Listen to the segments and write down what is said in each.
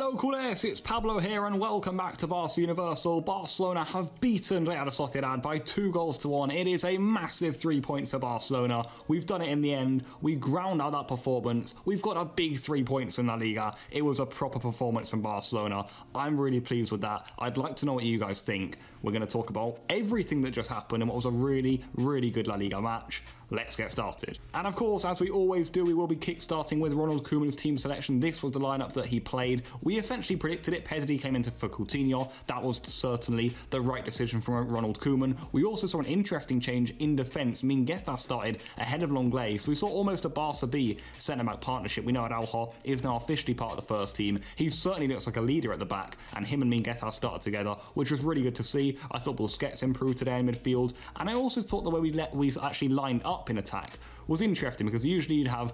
Hello culés, it's Pablo here and welcome back to Barca Universal. Barcelona have beaten Real Sociedad by 2-1. It is a massive 3 points for Barcelona. We've done it in the end. We ground out that performance. We've got a big 3 points in La Liga. It was a proper performance from Barcelona. I'm really pleased with that. I'd like to know what you guys think. We're going to talk about everything that just happened and what was a really, really good La Liga match. Let's get started. And of course, as we always do, we will be kick-starting with Ronald Koeman's team selection. This was the lineup that he played. We essentially predicted it. Pedri came into for Coutinho. That was certainly the right decision from Ronald Koeman. We also saw an interesting change in defence. Mingueza started ahead of Longley. So we saw almost a Barca B centre-back partnership. We know Araujo is now officially part of the first team. He certainly looks like a leader at the back, and him and Mingueza started together, which was really good to see. I thought Busquets improved today in midfield, and I also thought the way we actually lined up in attack was interesting, because usually you'd have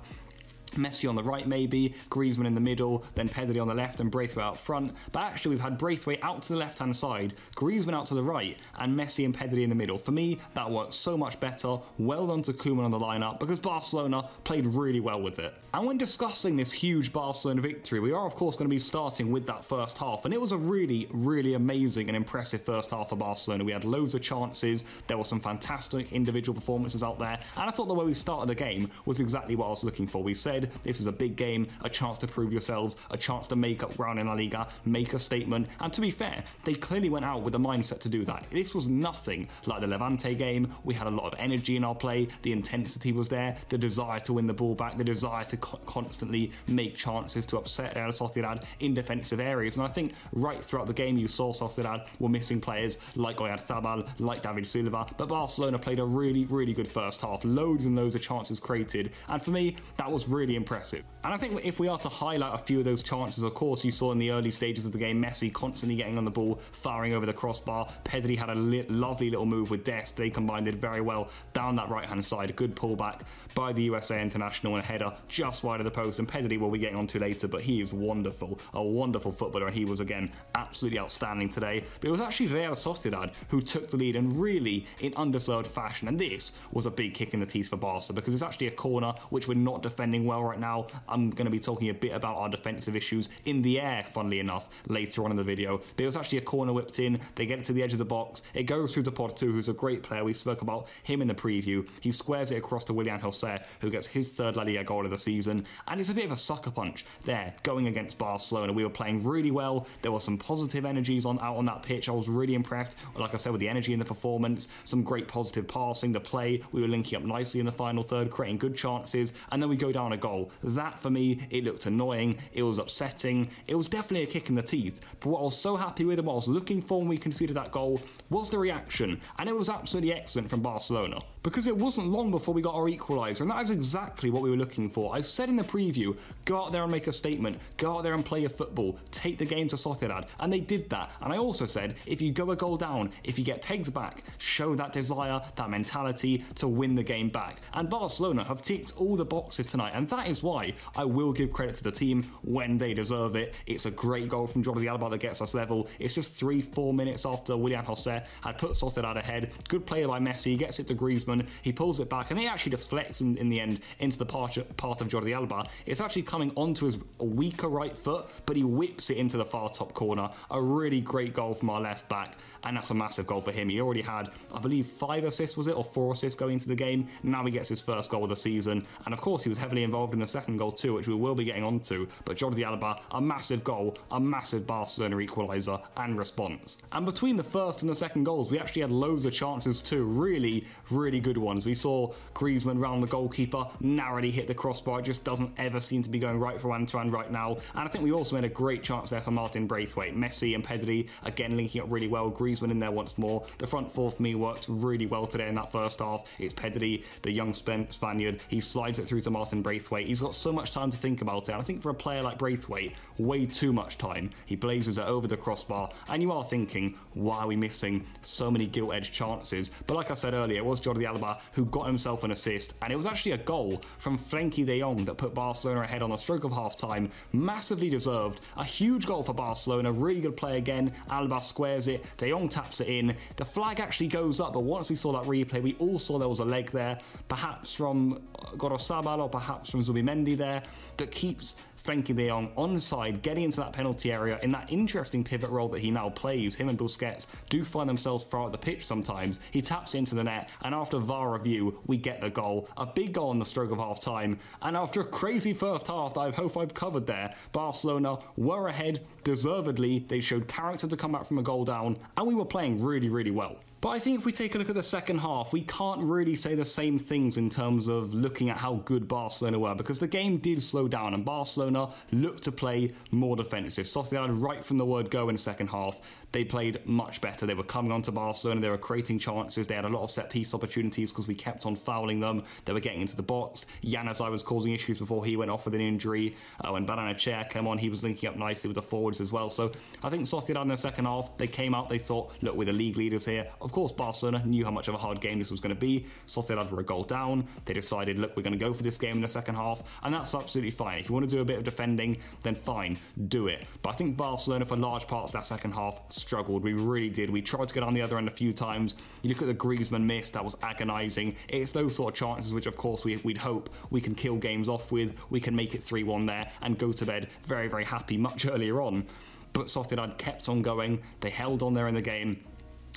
Messi on the right maybe, Griezmann in the middle, then Pedri on the left and Braithwaite out front. But actually we've had Braithwaite out to the left hand side, Griezmann out to the right, and Messi and Pedri in the middle. For me, that works so much better. Well done to Koeman on the lineup, because Barcelona played really well with it. And when discussing this huge Barcelona victory, we are of course going to be starting with that first half, and it was a really, really amazing and impressive first half for Barcelona. We had loads of chances, there were some fantastic individual performances out there, and I thought the way we started the game was exactly what I was looking for. We said this is a big game, a chance to prove yourselves, a chance to make up ground in La Liga, make a statement, and to be fair, they clearly went out with the mindset to do that. This was nothing like the Levante game. We had a lot of energy in our play, the intensity was there, the desire to win the ball back, the desire to constantly make chances to upset Real Sociedad in defensive areas, and I think right throughout the game you saw Sociedad were missing players like Oyarzabal, like David Silva, but Barcelona played a really, really good first half, loads and loads of chances created, and for me, that was really impressive. And I think if we are to highlight a few of those chances, of course you saw in the early stages of the game Messi constantly getting on the ball, firing over the crossbar. Pedri had a lovely little move with Dest. They combined it very well down that right hand side. A good pullback by the USA international and a header just wide of the post, and Pedri we'll be getting on to later, but he is wonderful, a wonderful footballer, and he was again absolutely outstanding today. But it was actually Real Sociedad who took the lead, and really in undeserved fashion, and this was a big kick in the teeth for Barca, because it's actually a corner which we're not defending well right now. I'm going to be talking a bit about our defensive issues in the air, funnily enough, later on in the video. But it was actually a corner whipped in, they get it to the edge of the box, it goes through to Portu, who's a great player. We spoke about him in the preview. He squares it across to Willian José, who gets his third La Liga goal of the season, and it's a bit of a sucker punch there going against Barcelona. We were playing really well, there were some positive energies out on that pitch. I was really impressed, like I said, with the energy in the performance, some great positive passing, the play, we were linking up nicely in the final third, creating good chances, and then we go down a goal. That for me, it looked annoying, it was upsetting, it was definitely a kick in the teeth, but what I was so happy with and what I was looking for when we conceded that goal was the reaction, and it was absolutely excellent from Barcelona, because it wasn't long before we got our equaliser, and that is exactly what we were looking for. I said in the preview, go out there and make a statement, go out there and play your football, take the game to Sociedad, and they did that. And I also said, if you go a goal down, if you get pegged back, show that desire, that mentality to win the game back, and Barcelona have ticked all the boxes tonight, and that is why I will give credit to the team when they deserve it. It's a great goal from Jordi Alba that gets us level. It's just 3-4 minutes after Willian José had put Sociedad ahead. Good play by Messi, he gets it to Griezmann, he pulls it back, and he actually deflects in the end into the path of Jordi Alba. It's actually coming onto his weaker right foot, but he whips it into the far top corner. A really great goal from our left back, and that's a massive goal for him. He already had, I believe, 5 assists, was it, or 4 assists going into the game. Now he gets his first goal of the season, and of course he was heavily involved in the second goal too, which we will be getting onto. But Jordi Alba, a massive goal, a massive Barcelona equaliser and response. And between the first and the second goals, we actually had loads of chances too, really, really good ones. We saw Griezmann round the goalkeeper, narrowly hit the crossbar. It just doesn't ever seem to be going right for Antoine right now. And I think we also made a great chance there for Martin Braithwaite. Messi and Pedri again linking up really well, Griezmann in there once more. The front four for me worked really well today in that first half. It's Pedri, the young Spaniard, he slides it through to Martin Braithwaite. He's got so much time to think about it, and I think for a player like Braithwaite, way too much time. He blazes it over the crossbar, and you are thinking, why are we missing so many gilt-edged chances? But like I said earlier, it was Jordi Alba who got himself an assist, and it was actually a goal from Frenkie de Jong that put Barcelona ahead on the stroke of half-time. Massively deserved, a huge goal for Barcelona, really good play again. Alba squares it, de Jong taps it in, the flag actually goes up, but once we saw that replay, we all saw there was a leg there, perhaps from Oyarzabal or perhaps from Zubimendi there, that keeps Frenkie de Jong onside, getting into that penalty area in that interesting pivot role that he now plays. Him and Busquets do find themselves far out the pitch sometimes. He taps into the net, and after VAR review, we get the goal. A big goal on the stroke of half time. And after a crazy first half that I hope I've covered there, Barcelona were ahead deservedly. They showed character to come back from a goal down, and we were playing really, really well. But I think if we take a look at the second half, we can't really say the same things in terms of looking at how good Barcelona were, because the game did slow down and Barcelona looked to play more defensive. Sociedad, right from the word go in the second half, they played much better. They were coming on to Barcelona, they were creating chances, they had a lot of set-piece opportunities because we kept on fouling them, they were getting into the box. Januzaj was causing issues before he went off with an injury. When Barrenechea came on, he was linking up nicely with the forwards as well. So I think Sociedad in the second half, they came out, they thought, look, we're the league leaders here. Of course, Barcelona knew how much of a hard game this was going to be. Sociedad were a goal down. They decided, look, we're going to go for this game in the second half, and that's absolutely fine. If you want to do a bit of defending, then fine, do it. But I think Barcelona, for large parts of that second half, struggled. We really did. We tried to get on the other end a few times. You look at the Griezmann miss, that was agonising. It's those sort of chances which, of course, we'd hope we can kill games off with. We can make it 3-1 there and go to bed very, very happy much earlier on. But Sociedad kept on going. They held on there in the game.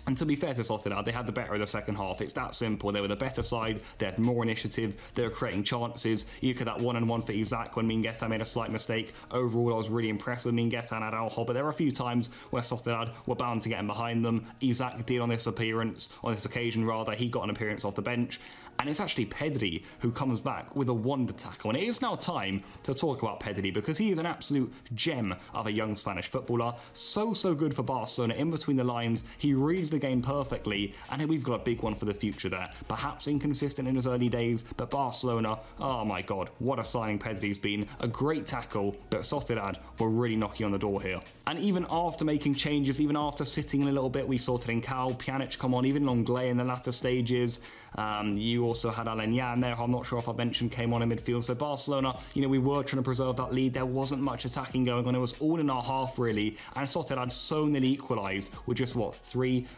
And to be fair to Sociedad, they had the better of the second half. It's that simple. They were the better side. They had more initiative. They were creating chances. You look at that one-on-one for Isaac when Mingueza made a slight mistake. Overall, I was really impressed with Mingueza and Araujo, but there were a few times where Sociedad were bound to get in behind them. Isaac did on this occasion, he got an appearance off the bench. And it's actually Pedri who comes back with a wonder tackle. And it is now time to talk about Pedri, because he is an absolute gem of a young Spanish footballer. So good for Barcelona. In between the lines, he reads the game perfectly, and we've got a big one for the future there. Perhaps inconsistent in his early days, but Barcelona, oh my god, what a signing Pedri's been. A great tackle, but Sociedad were really knocking on the door here. And even after making changes, even after sitting in a little bit, we saw Trincao, Pjanic come on, even Longley in the latter stages. You also had Aleñá in there, who I'm not sure if I mentioned, came on in midfield. So Barcelona, we were trying to preserve that lead. There wasn't much attacking going on. It was all in our half, really. And Sociedad so nearly equalised with just,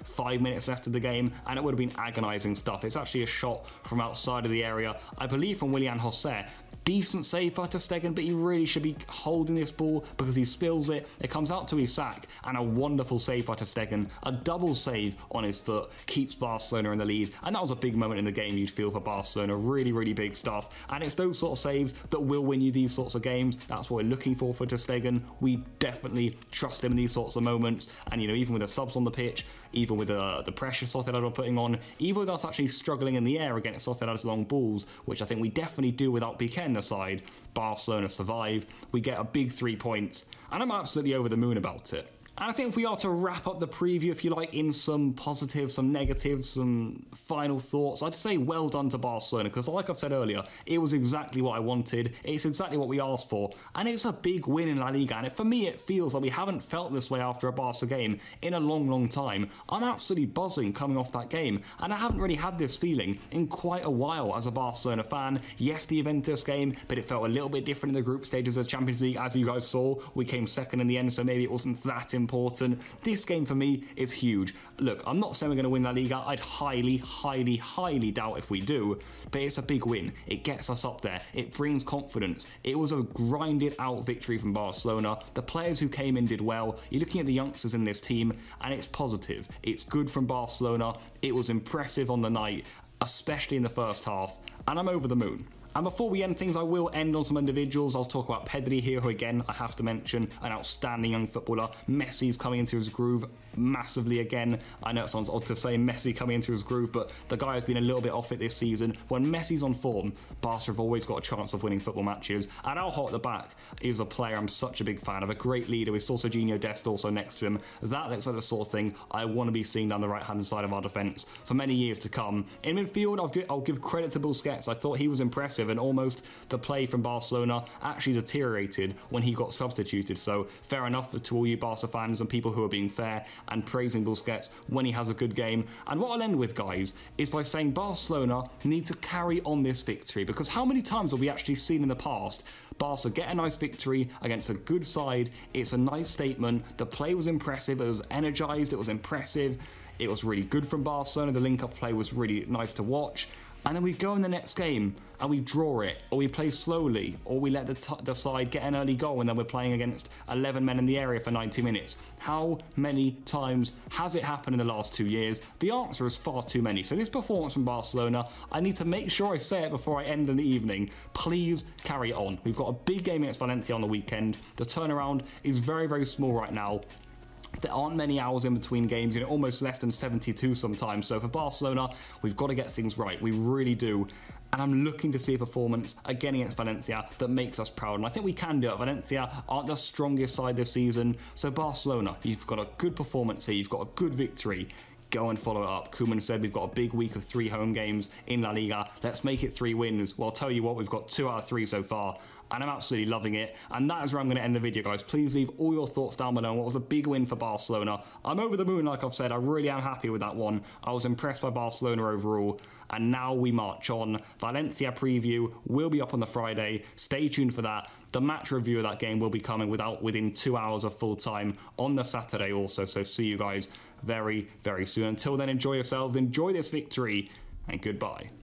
3-5 minutes left of the game, and it would have been agonising stuff. It's actually a shot from outside of the area, I believe from Willian José. Decent save by Stegen, but he really should be holding this ball because he spills it. It comes out to Isaac, and a wonderful save by Stegen. A double save on his foot keeps Barcelona in the lead, and that was a big moment in the game, you'd feel, for Barcelona. Really, really big stuff, and it's those sort of saves that will win you these sorts of games. That's what we're looking for Stegen. We definitely trust him in these sorts of moments, and even with the subs on the pitch, even with the pressure Sociedad are putting on, even with us actually struggling in the air against Sociedad's long balls, which I think we definitely do without Piqué in the side, Barcelona survive. We get a big 3 points, and I'm absolutely over the moon about it. And I think if we are to wrap up the preview, if you like, in some positives, some negatives, some final thoughts, I'd say well done to Barcelona, because like I've said earlier, it was exactly what I wanted, it's exactly what we asked for, and it's a big win in La Liga, and for me it feels like we haven't felt this way after a Barca game in a long time. I'm absolutely buzzing coming off that game, and I haven't really had this feeling in quite a while as a Barcelona fan. Yes, the Juventus game, but it felt a little bit different in the group stages of the Champions League. As you guys saw, we came second in the end, so maybe it wasn't that important. This game for me is huge. Look, I'm not saying we're going to win La Liga. I'd highly doubt if we do, but it's a big win. It gets us up there. It brings confidence. It was a grinded out victory from Barcelona. The players who came in did well. You're looking at the youngsters in this team, and it's positive. It's good from Barcelona. It was impressive on the night, especially in the first half, and I'm over the moon. And before we end things, I will end on some individuals. I'll talk about Pedri here, who again, I have to mention, an outstanding young footballer. Messi's coming into his groove massively again. I know it sounds odd to say Messi coming into his groove, but the guy has been a little bit off it this season. When Messi's on form, Barca have always got a chance of winning football matches. And Araujo at the back is a player I'm such a big fan of, a great leader with Serginho Dest also next to him. That looks like the sort of thing I want to be seeing down the right-hand side of our defence for many years to come. In midfield, I'll give credit to Busquets. I thought he was impressive, and almost the play from Barcelona actually deteriorated when he got substituted. So fair enough to all you Barca fans and people who are being fair and praising Busquets when he has a good game. And what I'll end with, guys, is by saying Barcelona need to carry on this victory, because how many times have we actually seen in the past Barca get a nice victory against a good side? It's a nice statement. The play was impressive. It was energised. It was impressive. It was really good from Barcelona. The link-up play was really nice to watch. and then we go in the next game and we draw it, or we play slowly, or we let the side get an early goal and then we're playing against 11 men in the area for 90 minutes. How many times has it happened in the last 2 years? The answer is far too many. So this performance from Barcelona, I need to make sure I say it before I end in the evening. Please carry on. We've got a big game against Valencia on the weekend. The turnaround is very, very small right now. There aren't many hours in between games, almost less than 72 sometimes. So for Barcelona, we've got to get things right. We really do. And I'm looking to see a performance again against Valencia that makes us proud. And I think we can do it. Valencia aren't the strongest side this season. So Barcelona, you've got a good performance here. You've got a good victory. Go and follow it up. Koeman said we've got a big week of 3 home games in La Liga. Let's make it 3 wins. Well, I'll tell you what, we've got 2 out of 3 so far, and I'm absolutely loving it. And that is where I'm going to end the video, guys. Please leave all your thoughts down below. What was a big win for Barcelona? I'm over the moon, like I've said. I really am happy with that one. I was impressed by Barcelona overall. And now we march on. Valencia preview will be up on the Friday. Stay tuned for that. The match review of that game will be coming within 2 hours of full time on the Saturday also. So see you guys very, very soon. Until then, enjoy yourselves, enjoy this victory, and goodbye.